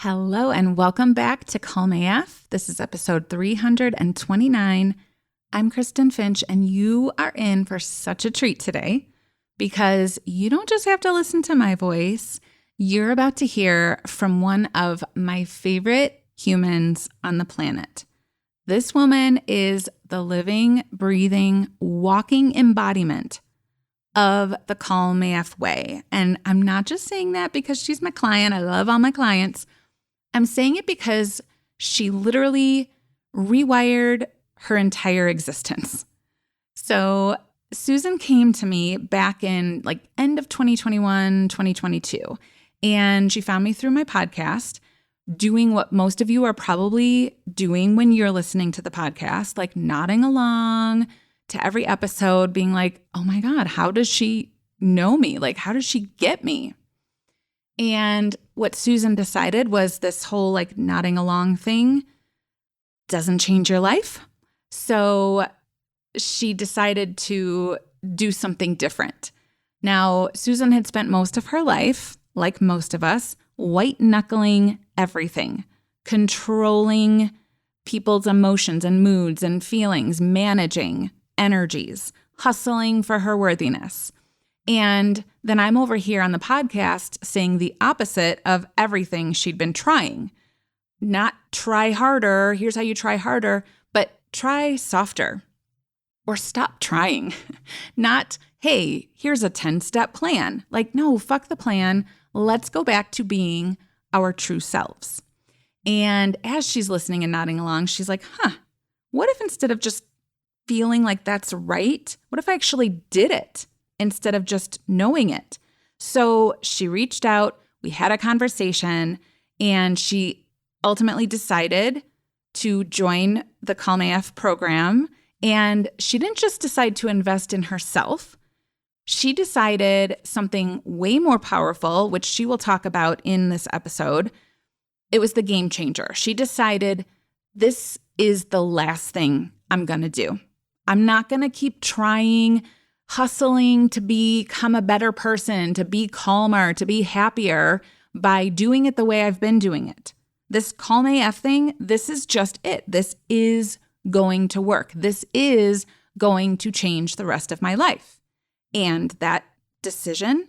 Hello and welcome back to Calm AF. This is episode 329. I'm Kristen Finch, and you are in for such a treat today because you don't just have to listen to my voice. You're about to hear from one of my favorite humans on the planet. This woman is the living, breathing, walking embodiment of the Calm AF way. And I'm not just saying that because she's my client. I love all my clients. I'm saying it because she literally rewired her entire existence. So Susan came to me back in end of 2021, 2022, and she found me through my podcast, doing what most of you are probably doing when you're listening to the podcast, like nodding along to every episode, being like, oh my God, how does she know me? How does she get me? And what Susan decided was this whole nodding along thing doesn't change your life. So she decided to do something different. Now, Susan had spent most of her life, like most of us, white-knuckling everything, controlling people's emotions and moods and feelings, managing energies, hustling for her worthiness. And then I'm over here on the podcast saying the opposite of everything she'd been trying. Not try harder, here's how you try harder, but try softer or stop trying. Not, hey, here's a 10-step plan. No, fuck the plan. Let's go back to being our true selves. And as she's listening and nodding along, she's like, what if instead of just feeling like that's right, what if I actually did it? Instead of just knowing it. So she reached out, we had a conversation, and she ultimately decided to join the Calm AF program. And she didn't just decide to invest in herself. She decided something way more powerful, which she will talk about in this episode. It was the game changer. She decided this is the last thing I'm going to do. I'm not going to keep trying, hustling to become a better person, to be calmer, to be happier by doing it the way I've been doing it. This Calm AF thing, this is just it. This is going to work. This is going to change the rest of my life. And that decision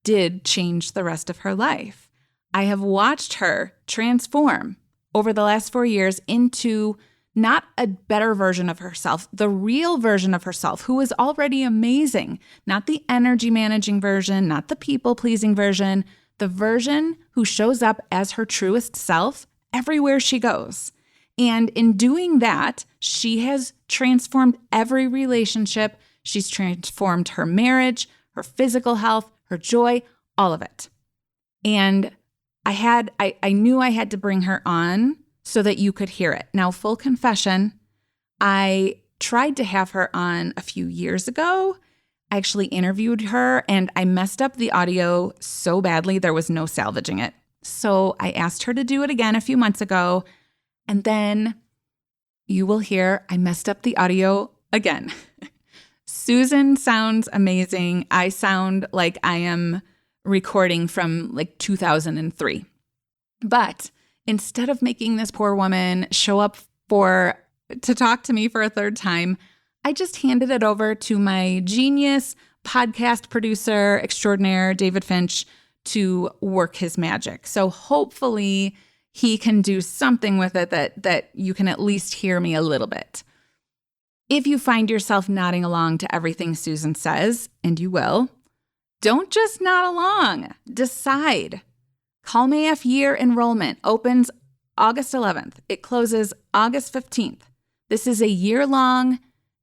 did change the rest of her life. I have watched her transform over the last 4 years into not a better version of herself, the real version of herself, who is already amazing, not the energy managing version, not the people pleasing version, the version who shows up as her truest self everywhere she goes. And in doing that, she has transformed every relationship. She's transformed her marriage, her physical health, her joy, all of it. And I knew I had to bring her on so that you could hear it. Now, full confession, I tried to have her on a few years ago. I actually interviewed her and I messed up the audio so badly there was no salvaging it. So I asked her to do it again a few months ago, and then you will hear I messed up the audio again. Susan sounds amazing. I sound like I am recording from 2003. But instead of making this poor woman show up to talk to me for a third time, I just handed it over to my genius podcast producer extraordinaire, David Finch, to work his magic. So hopefully he can do something with it that you can at least hear me a little bit. If you find yourself nodding along to everything Susan says, and you will, don't just nod along. Decide. Calm AF year enrollment opens August 11th. It closes August 15th. This is a year-long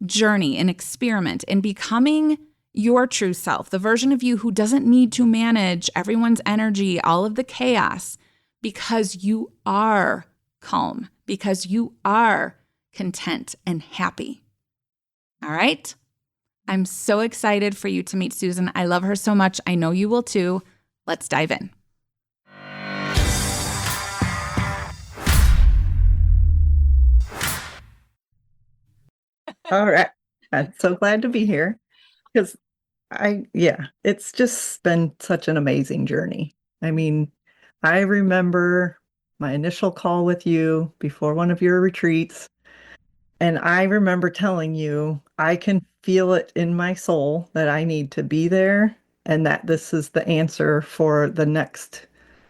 journey, an experiment in becoming your true self, the version of you who doesn't need to manage everyone's energy, all of the chaos, because you are calm, because you are content and happy. All right? I'm so excited for you to meet Susan. I love her so much. I know you will too. Let's dive in. All right. I'm so glad to be here because it's just been such an amazing journey. I mean, I remember my initial call with you before one of your retreats. And I remember telling you, I can feel it in my soul that I need to be there and that this is the answer for the next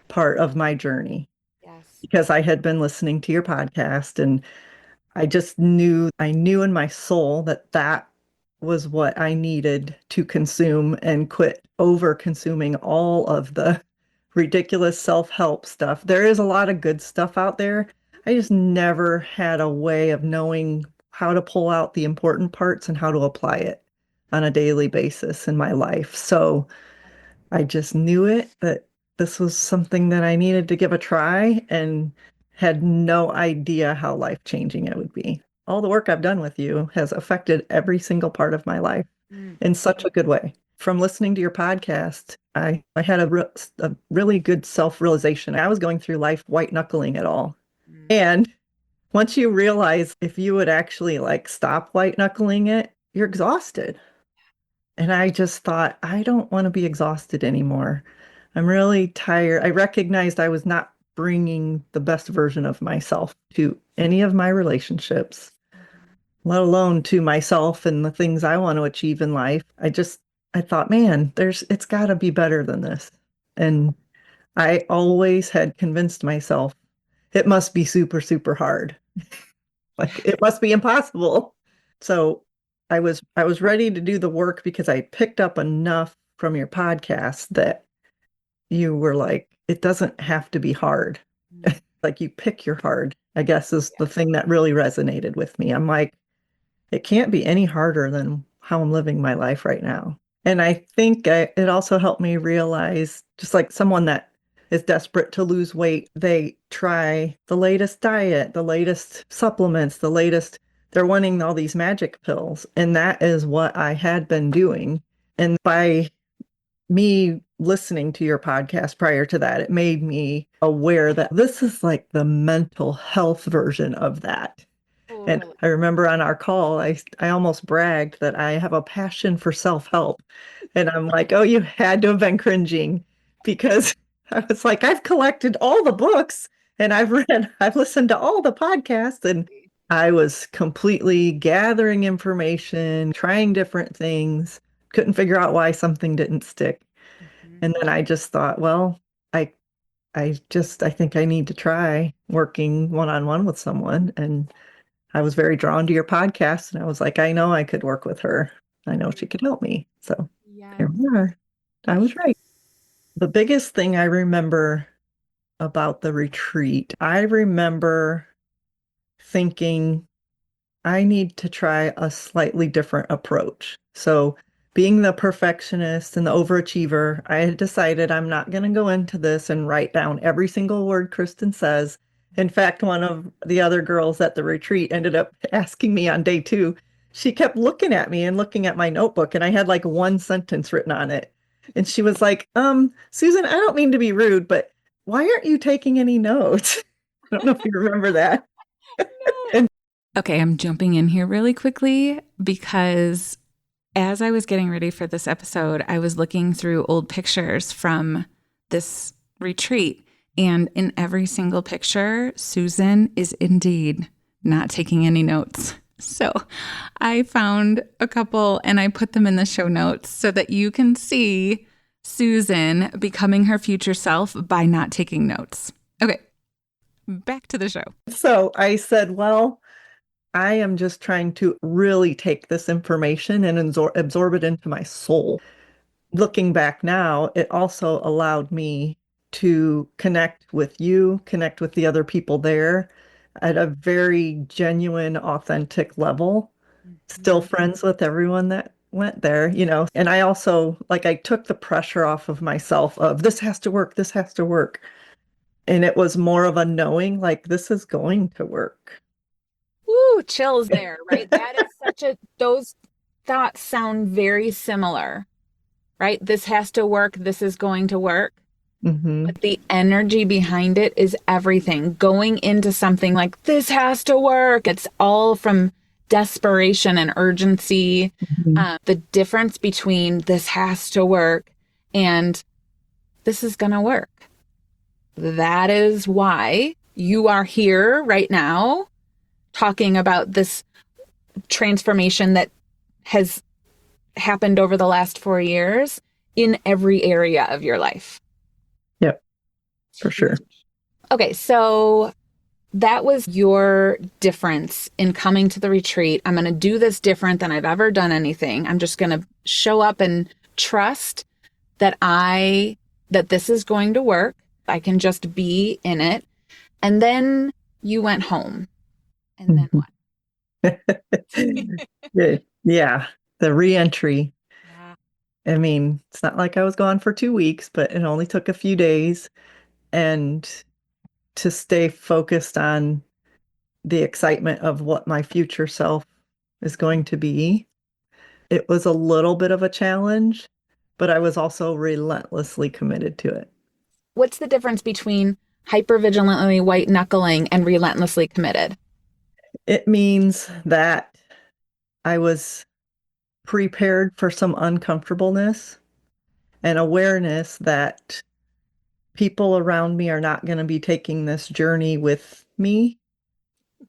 part of my journey. Yes. Because I had been listening to your podcast and I knew in my soul that that was what I needed to consume and quit over consuming all of the ridiculous self-help stuff. There is a lot of good stuff out there. I just never had a way of knowing how to pull out the important parts and how to apply it on a daily basis in my life. So I just knew it that this was something that I needed to give a try and had no idea how life-changing it would be. All the work I've done with you has affected every single part of my life Mm. in such a good way. From listening to your podcast, I had a really good self-realization. I was going through life white-knuckling it all. And once you realize if you would actually like stop white-knuckling it, you're exhausted. And I just thought, I don't want to be exhausted anymore. I'm really tired. I recognized I was not bringing the best version of myself to any of my relationships, let alone to myself and the things I want to achieve in life. I thought, man, it's got to be better than this. And I always had convinced myself it must be super, super hard. Like it must be impossible. So I was ready to do the work because I picked up enough from your podcast that you were like, it doesn't have to be hard. Like you pick your hard, I guess is the thing that really resonated with me. I'm like, it can't be any harder than how I'm living my life right now. And I think it also helped me realize, just like someone that is desperate to lose weight, they try the latest diet, the latest supplements, they're wanting all these magic pills. And that is what I had been doing. And by me listening to your podcast prior to that, it made me aware that this is like the mental health version of that. And I remember on our call, I almost bragged that I have a passion for self-help. And I'm like, oh, you had to have been cringing because I was like, I've collected all the books and I've listened to all the podcasts, and I was completely gathering information, trying different things, couldn't figure out why something didn't stick. And then I just thought, well, I I think I need to try working one-on-one with someone. And I was very drawn to your podcast, and I was like, I know I could work with her. I know she could help me. So Yes. here we are. I was right. The biggest thing I remember about the retreat, I remember thinking I need to try a slightly different approach. So, being the perfectionist and the overachiever, I had decided I'm not going to go into this and write down every single word Kristen says. In fact, one of the other girls at the retreat ended up asking me on day 2. She kept looking at me and looking at my notebook, and I had like one sentence written on it. And she was like, Susan, I don't mean to be rude, but why aren't you taking any notes? I don't know if you remember that. And Okay, I'm jumping in here really quickly because as I was getting ready for this episode, I was looking through old pictures from this retreat. And in every single picture, Susan is indeed not taking any notes. So I found a couple and I put them in the show notes so that you can see Susan becoming her future self by not taking notes. Okay, back to the show. so I said, well, I am just trying to really take this information and absorb it into my soul. Looking back now, it also allowed me to connect with you, connect with the other people there at a very genuine, authentic level. Still friends with everyone that went there, And I also, like, I took the pressure off of myself of this has to work, this has to work. And it was more of a knowing, like, this is going to work. Woo, chills there, right? That is those thoughts sound very similar, right? This has to work. This is going to work. Mm-hmm. But the energy behind it is everything. Going into something like this has to work. It's all from desperation and urgency. Mm-hmm. The difference between this has to work and this is going to work. That is why you are here right now talking about this transformation that has happened over the last 4 years in every area of your life. Yep, for sure. Okay, so that was your difference in coming to the retreat. I'm going to do this different than I've ever done anything. I'm just going to show up and trust that that this is going to work. I can just be in it. And then you went home. And then what? Yeah, the reentry. Yeah. I mean, it's not like I was gone for 2 weeks, but it only took a few days. And to stay focused on the excitement of what my future self is going to be, it was a little bit of a challenge, but I was also relentlessly committed to it. What's the difference between hypervigilantly white knuckling and relentlessly committed? It means that I was prepared for some uncomfortableness and awareness that people around me are not going to be taking this journey with me.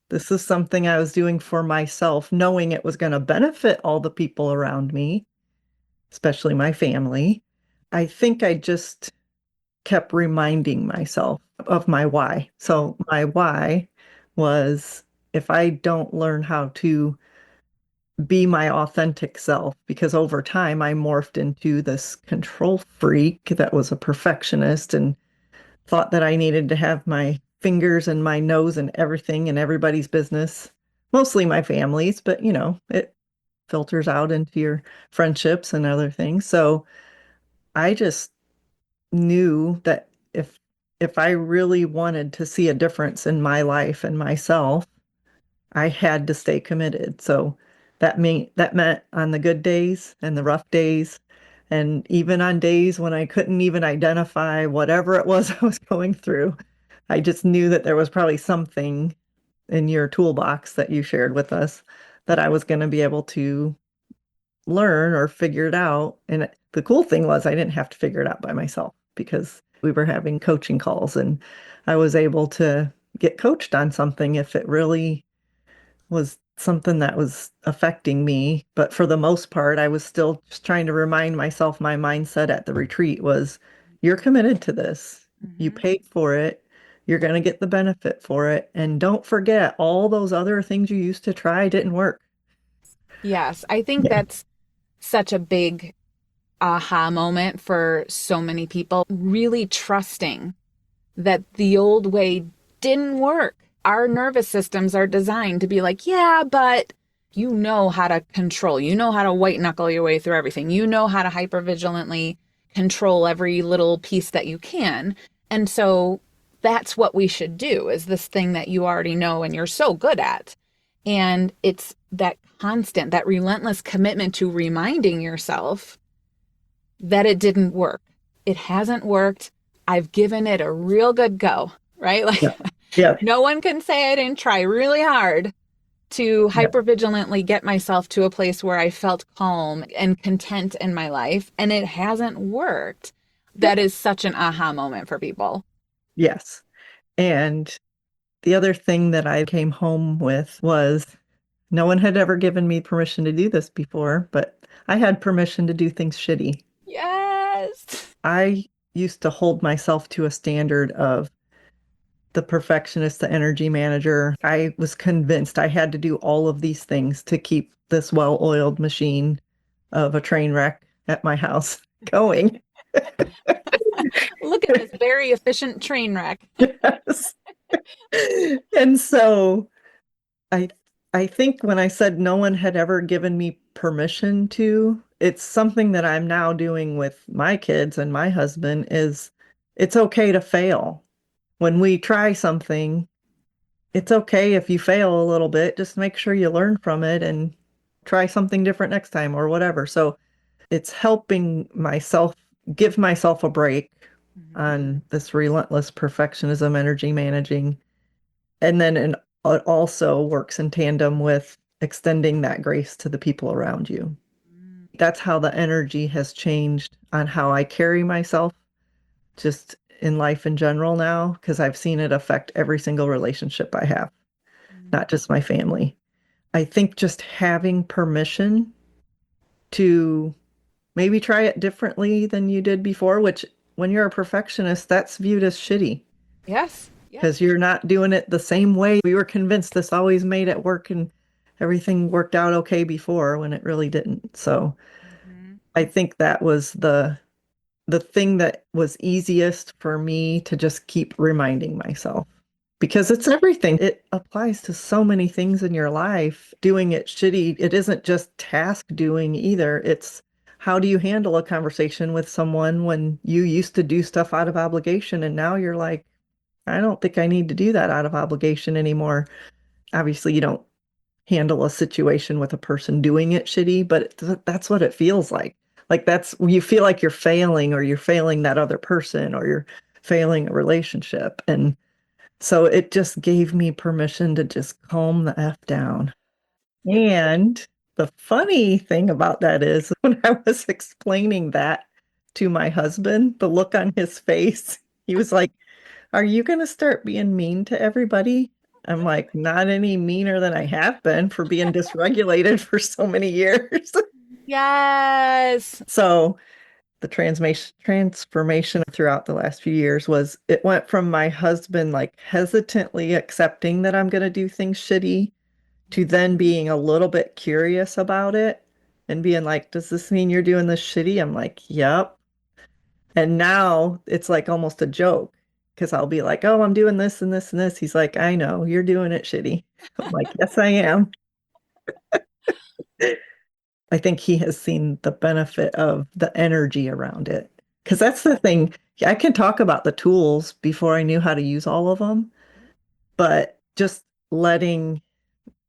This is something I was doing for myself, knowing it was going to benefit all the people around me, especially my family. I think I just kept reminding myself of my why. So my why was, if I don't learn how to be my authentic self, because over time I morphed into this control freak that was a perfectionist and thought that I needed to have my fingers and my nose and everything in everybody's business, mostly my family's, but it filters out into your friendships and other things. So I just knew that if I really wanted to see a difference in my life and myself, I had to stay committed. So that meant on the good days and the rough days, and even on days when I couldn't even identify whatever it was I was going through, I just knew that there was probably something in your toolbox that you shared with us that I was going to be able to learn or figure it out. And the cool thing was I didn't have to figure it out by myself because we were having coaching calls and I was able to get coached on something if it really was something that was affecting me. But for the most part, I was still just trying to remind myself my mindset at the retreat was, you're committed to this. You paid for it. You're going to get the benefit for it. And don't forget, all those other things you used to try didn't work. Yes, I think Yeah. that's such a big aha moment for so many people, really trusting that the old way didn't work. Our nervous systems are designed to be like, yeah, but you know how to control, you know how to white knuckle your way through everything, you know how to hypervigilantly control every little piece that you can. And so that's what we should do, is this thing that you already know and you're so good at. And it's that constant, that relentless commitment to reminding yourself that it didn't work. It hasn't worked. I've given it a real good go, right? Like, Yeah. Yeah. no one can say I didn't try really hard to Yeah. hypervigilantly get myself to a place where I felt calm and content in my life, and it hasn't worked. That is such an aha moment for people. Yes. And the other thing that I came home with was, no one had ever given me permission to do this before, but I had permission to do things shitty. Yes. I used to hold myself to a standard of the perfectionist, the energy manager. I was convinced I had to do all of these things to keep this well-oiled machine of a train wreck at my house going. Look at this very efficient train wreck. Yes. And so I I think when I said no one had ever given me permission to, it's something that I'm now doing with my kids and my husband is, it's okay to fail. When we try something, it's okay if you fail a little bit. Just make sure you learn from it and try something different next time or whatever. So it's helping myself give myself a break on this relentless perfectionism, energy managing. And then it also works in tandem with extending that grace to the people around you. That's how the energy has changed on how I carry myself, just in life in general now because I've seen it affect every single relationship I have, not just my family. I think just having permission to maybe try it differently than you did before, which when you're a perfectionist, that's viewed as shitty Yes. Yep. because you're not doing it the same way. We were convinced this always made it work and everything worked out okay before when it really didn't. So Mhm. I think that was the thing that was easiest for me to just keep reminding myself because it's everything. It applies to so many things in your life. Doing it shitty, it isn't just task doing either. It's how do you handle a conversation with someone when you used to do stuff out of obligation and now you're like, I don't think I need to do that out of obligation anymore. Obviously, you don't handle a situation with a person doing it shitty, but that's what it feels like. Like that's you feel like you're failing or you're failing that other person or you're failing a relationship. And so it just gave me permission to just calm the F down. And the funny thing about that is when I was explaining that to my husband, the look on his face, he was like, are you going to start being mean to everybody? I'm like, not any meaner than I have been for being dysregulated for so many years. Yes. So the transformation throughout the last few years was it went from my husband like hesitantly accepting that I'm going to do things shitty to then being a little bit curious about it and being like, does this mean you're doing this shitty? I'm like, yep. And now it's like almost a joke because I'll be like, oh, I'm doing this and this and this. He's like, I know, you're doing it shitty. I'm like, yes, I am. I think he has seen the benefit of the energy around it. Because that's the thing. I can talk about the tools before I knew how to use all of them, but just letting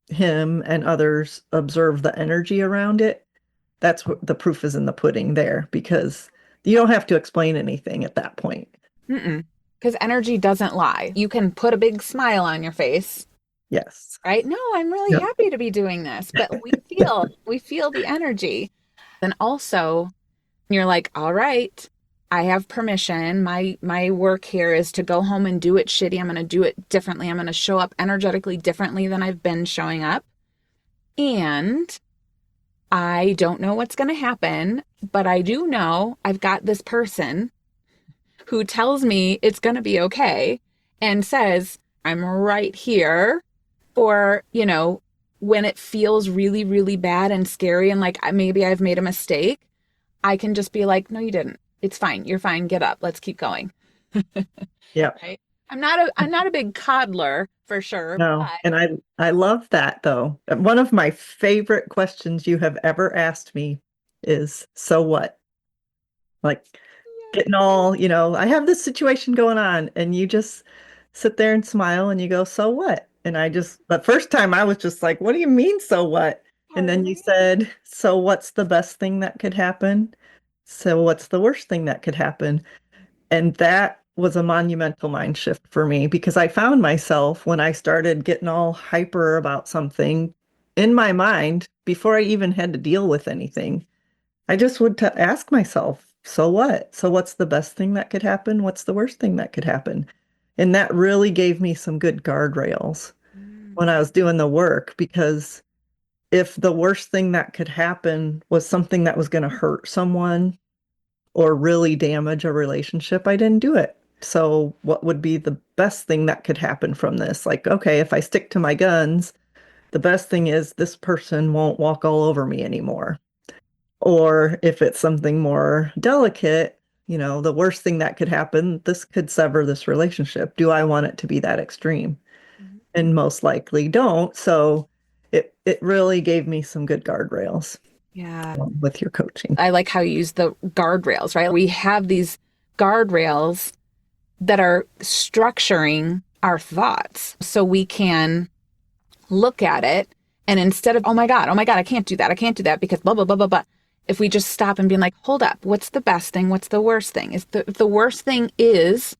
him and others observe the energy around it, that's what the proof is in the pudding there because you don't have to explain anything at that point. Mm-mm. Because energy doesn't lie. You can put a big smile on your face, Yes. right? No, I'm really Yep. happy to be doing this, but we feel the energy. Then also, you're like, all right, I have permission. My work here is to go home and do it shitty. I'm going to do it differently. I'm going to show up energetically differently than I've been showing up. And I don't know what's going to happen, but I do know I've got this person who tells me it's going to be okay and says, I'm right here. Or, when it feels really, really bad and scary and like maybe I've made a mistake, I can just be like, no, you didn't. It's fine. You're fine. Get up. Let's keep going. Yep. Right. I'm not a big coddler for sure, No. but And I love that though. One of my favorite questions you have ever asked me is, so what? Like getting all, I have this situation going on and you just sit there and smile and you go, so what? And the first time I was just like, what do you mean, so what? And pardon then you me. said, so what's the best thing that could happen? So what's the worst thing that could happen? And that was a monumental mind shift for me because I found myself when I started getting all hyper about something in my mind before I even had to deal with anything. I just would ask myself, so what? So what's the best thing that could happen? What's the worst thing that could happen? And that really gave me some good guardrails when I was doing the work because if the worst thing that could happen was something that was going to hurt someone or really damage a relationship, I didn't do it. So, what would be the best thing that could happen from this? Like, okay, if I stick to my guns, the best thing is this person won't walk all over me anymore. Or if it's something more delicate, the worst thing that could happen, this could sever this relationship. Do I want it to be that extreme? Mhm. And most likely don't. So, it really gave me some good guardrails Yeah. with your coaching. I like how you use the guardrails, right? We have these guardrails that are structuring our thoughts so we can look at it and instead of, oh my God, I can't do that because blah, blah, blah, blah, blah. If we just stop and be like, hold up, what's the best thing? What's the worst thing? If the worst thing is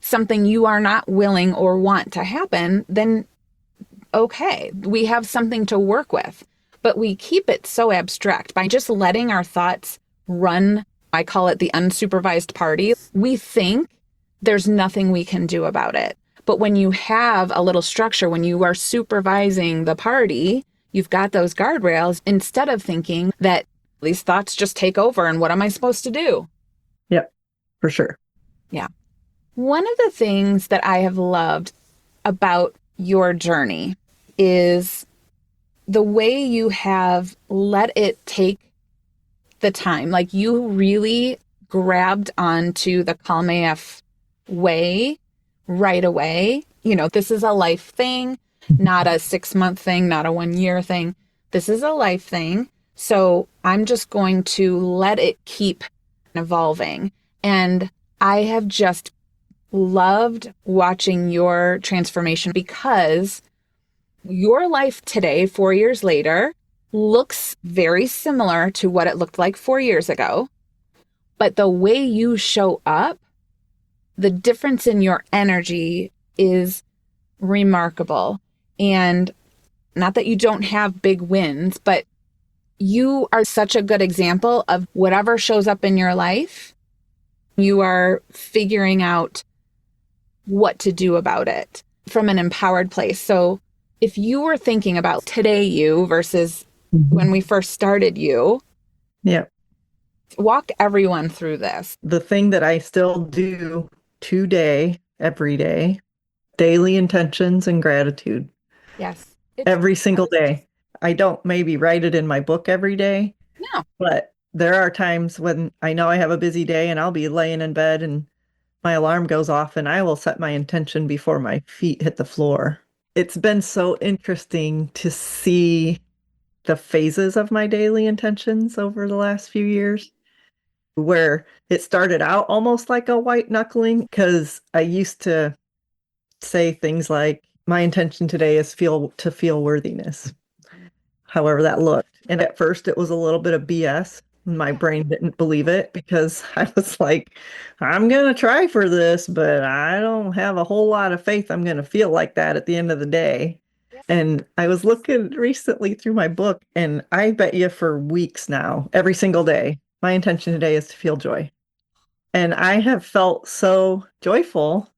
something you are not willing or want to happen, then okay, we have something to work with. But we keep it so abstract by just letting our thoughts run. I call it the unsupervised party. We think there's nothing we can do about it. But when you have a little structure, when you are supervising the party, you've got those guardrails instead of thinking that these thoughts just take over and what am I supposed to do? Yep, for sure. Yeah. One of the things that I have loved about your journey is the way you have let it take the time. Like you really grabbed onto the Calm AF way right away. You know, this is a life thing, not a 6-month thing, not a 1 year thing. This is a life thing. So I'm just going to let it keep evolving. And I have just loved watching your transformation because your life today, 4 years later, looks very similar to what it looked like 4 years ago. But the way you show up, the difference in your energy is remarkable. And not that you don't have big wins, but you are such a good example of whatever shows up in your life, you are figuring out what to do about it from an empowered place. So if you were thinking about today you versus when we first started you, Yeah. walk everyone through this. The thing that I still do today, every day, daily intentions and gratitude. Yes. Every single day. I don't maybe write it in my book every day, No. but there are times when I know I have a busy day and I'll be laying in bed and my alarm goes off and I will set my intention before my feet hit the floor. It's been so interesting to see the phases of my daily intentions over the last few years, where it started out almost like a white knuckling because I used to say things like, my intention today is to feel worthiness, however that looked. And at first it was a little bit of BS. My brain didn't believe it because I was like, I'm going to try for this, but I don't have a whole lot of faith I'm going to feel like that at the end of the day. And I was looking recently through my book, and I bet you for weeks now, every single day, my intention today is to feel joy. And I have felt so joyful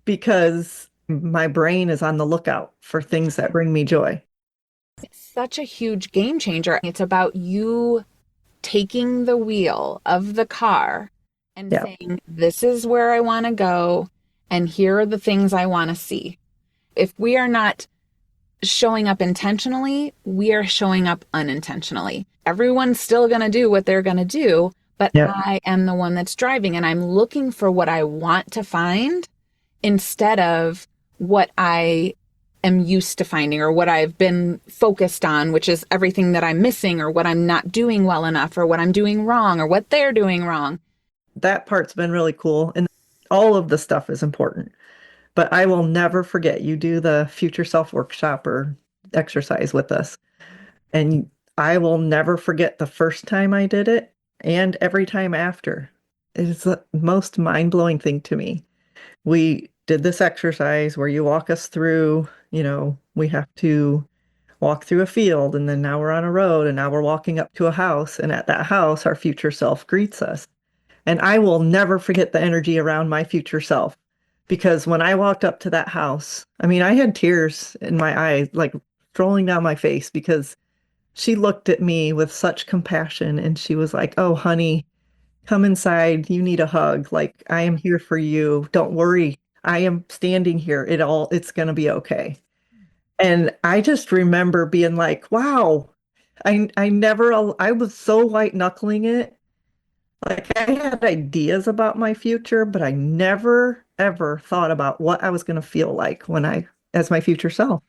because my brain is on the lookout for things that bring me joy. It's such a huge game changer. It's about you taking the wheel of the car and Yeah. saying, this is where I want to go, and here are the things I want to see. If we are not showing up intentionally, we are showing up unintentionally. Everyone's still going to do what they're going to do, but Yeah. I am the one that's driving and I'm looking for what I want to find instead of what I am used to finding or what I've been focused on, which is everything that I'm missing or what I'm not doing well enough or what I'm doing wrong or what they're doing wrong. That part's been really cool. And all of the stuff is important. But I will never forget you do the future self workshop or exercise with us. And I will never forget the first time I did it and every time after. It is the most mind blowing thing to me. We did this exercise where you walk us through, we have to walk through a field and then now we're on a road and now we're walking up to a house. And at that house, our future self greets us. And I will never forget the energy around my future self because when I walked up to that house, I mean, I had tears in my eyes, like strolling down my face because she looked at me with such compassion and she was like, "Oh, honey, come inside. You need a hug. Like, I am here for you. Don't worry. I am standing here. It's going to be okay." And I just remember being like, wow, I was so white knuckling it. Like I had ideas about my future, but I never ever thought about what I was going to feel like as my future self.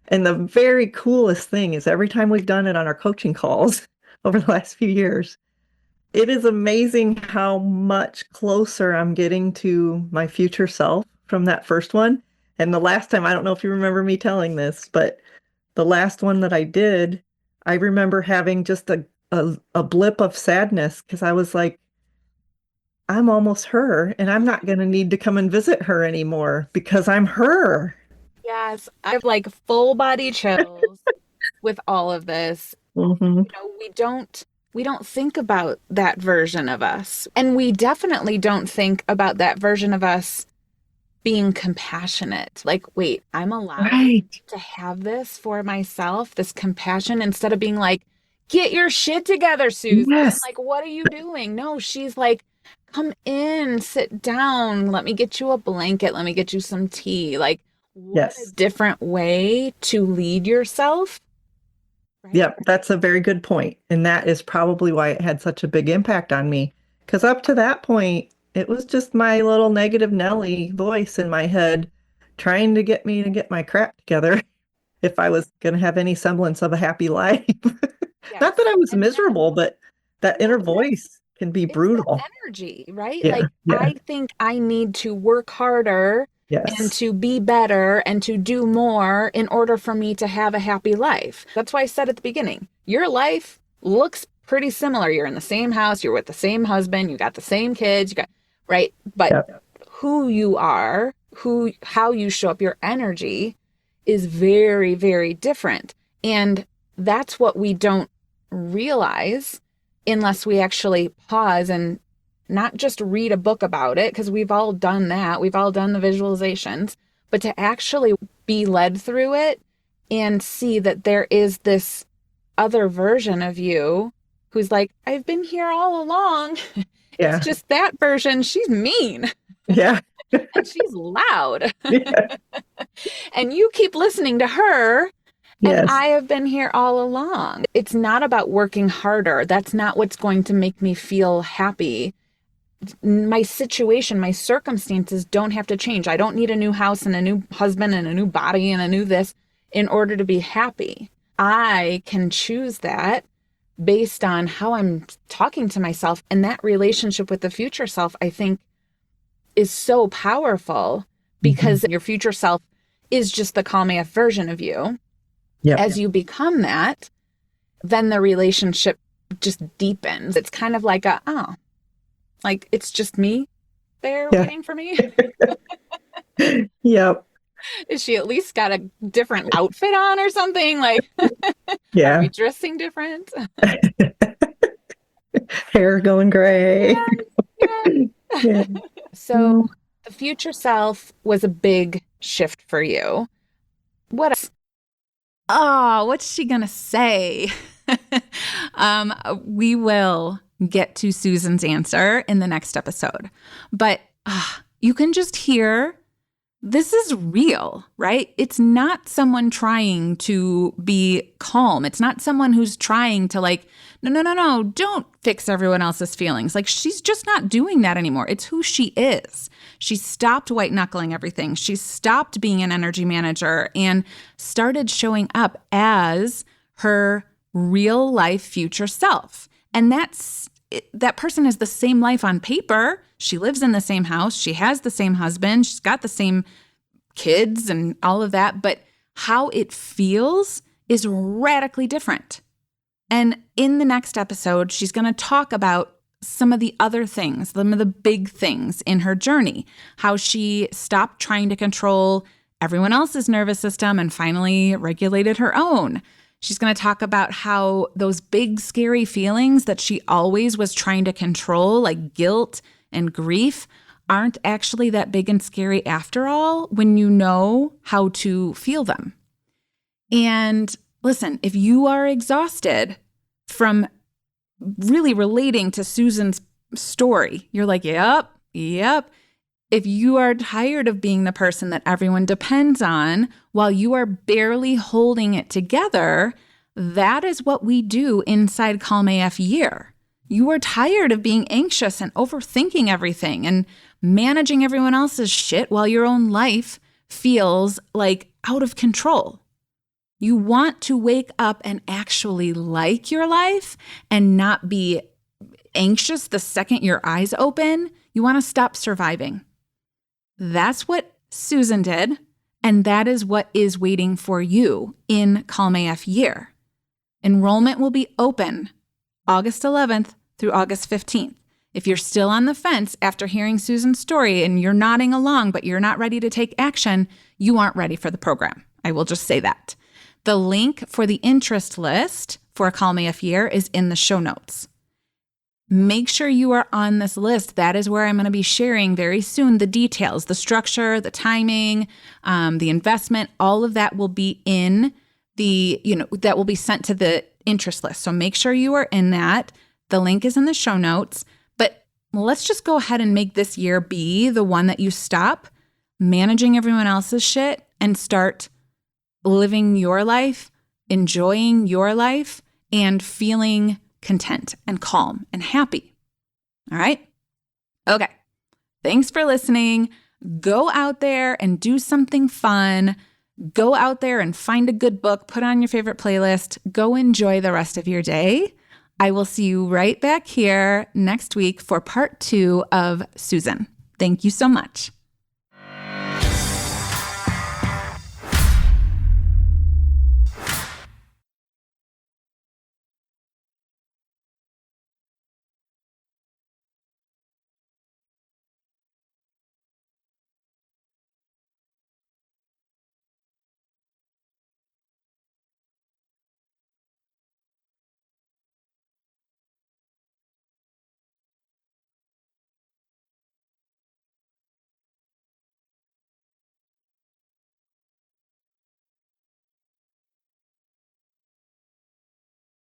And the very coolest thing is every time we've done it on our coaching calls over the last few years, it is amazing how much closer I'm getting to my future self from that first one. And the last time, I don't know if you remember me telling this, but the last one that I did, I remember having just a blip of sadness because I was like, I'm almost her and I'm not going to need to come and visit her anymore because I'm her. Yes, I have like full body chills with all of this. Hmm. We don't We don't think about that version of us. And we definitely don't think about that version of us being compassionate. Like, wait, I'm allowed Right. to have this for myself, this compassion, instead of being like, get your shit together, Susan. Yes. Like, what are you doing? No, she's like, come in, sit down. Let me get you a blanket. Let me get you some tea. Like, what a Yes. different way to lead yourself, right? Yep. That's a very good point. And that is probably why it had such a big impact on me. Because up to that point, it was just my little negative Nelly voice in my head trying to get me to get my crap together if I was going to have any semblance of a happy life. Not Yes. that I was And miserable, but that inner no, voice can be it's that brutal. energy, right? Yeah. Like, Yeah. I think I need to work harder and Yes. to be better and to do more in order for me to have a happy life. That's why I said at the beginning, your life looks pretty similar. You're in the same house, you're with the same husband, you got the same kids, you got, right? But Yep. who you are, how you show up, your energy is very, very different. And that's what we don't realize unless we actually pause and not just read a book about it, because we've all done that. We've all done the visualizations, but to actually be led through it and see that there is this other version of you who's like, I've been here all along. It's Yeah. just that version. She's mean Yeah. and she's loud. Yeah. And you keep listening to her. And Yes. I have been here all along. It's not about working harder. That's not what's going to make me feel happy. My situation, my circumstances don't have to change. I don't need a new house and a new husband and a new body and a new this in order to be happy. I can choose that based on how I'm talking to myself. And that relationship with the future self, I think, is so powerful Mhm. because your future self is just the Calm AF version of you. Yep. As you become that, then the relationship just deepens. It's kind of like like it's just me there Yeah. waiting for me. Yep. Is she at least got a different outfit on or something? Like, are we Yeah. dressing different? Hair going gray. Yeah, yeah. Yeah. So the future self was a big shift for you. What else? Oh, what's she gonna say? We will get to Susan's answer in the next episode. But you can just hear this is real, right? It's not someone trying to be calm. It's not someone who's trying to like, no, don't fix everyone else's feelings. Like she's just not doing that anymore. It's who she is. She stopped white knuckling everything. She stopped being an energy manager and started showing up as her real life future self. And that person has the same life on paper. She lives in the same house. She has the same husband. She's got the same kids and all of that. But how it feels is radically different. And in the next episode, she's going to talk about some of the other things, some of the big things in her journey, how she stopped trying to control everyone else's nervous system and finally regulated her own. She's going to talk about how those big, scary feelings that she always was trying to control, like guilt and grief, aren't actually that big and scary after all when you know how to feel them. And listen, if you are exhausted from really relating to Susan's story, you're like, yep. If you are tired of being the person that everyone depends on while you are barely holding it together, that is what we do inside Calm AF Year. You are tired of being anxious and overthinking everything and managing everyone else's shit while your own life feels like out of control. You want to wake up and actually like your life and not be anxious the second your eyes open. You want to stop surviving. That's what Susan did, and that is what is waiting for you in Calm AF Year. Enrollment will be open August 11th through August 15th. If you're still on the fence after hearing Susan's story and you're nodding along, but you're not ready to take action, you aren't ready for the program. I will just say that. The link for the interest list for Calm AF Year is in the show notes. Make sure you are on this list. That is where I'm going to be sharing very soon the details, the structure, the timing, the investment, all of that will be in that will be sent to the interest list. So make sure you are in that. The link is in the show notes. But let's just go ahead and make this year be the one that you stop managing everyone else's shit and start living your life, enjoying your life, and feeling content and calm and happy. All right? Okay. Thanks for listening. Go out there and do something fun. Go out there and find a good book, put on your favorite playlist. Go enjoy the rest of your day. I will see you right back here next week for part 2 of Susan. Thank you so much.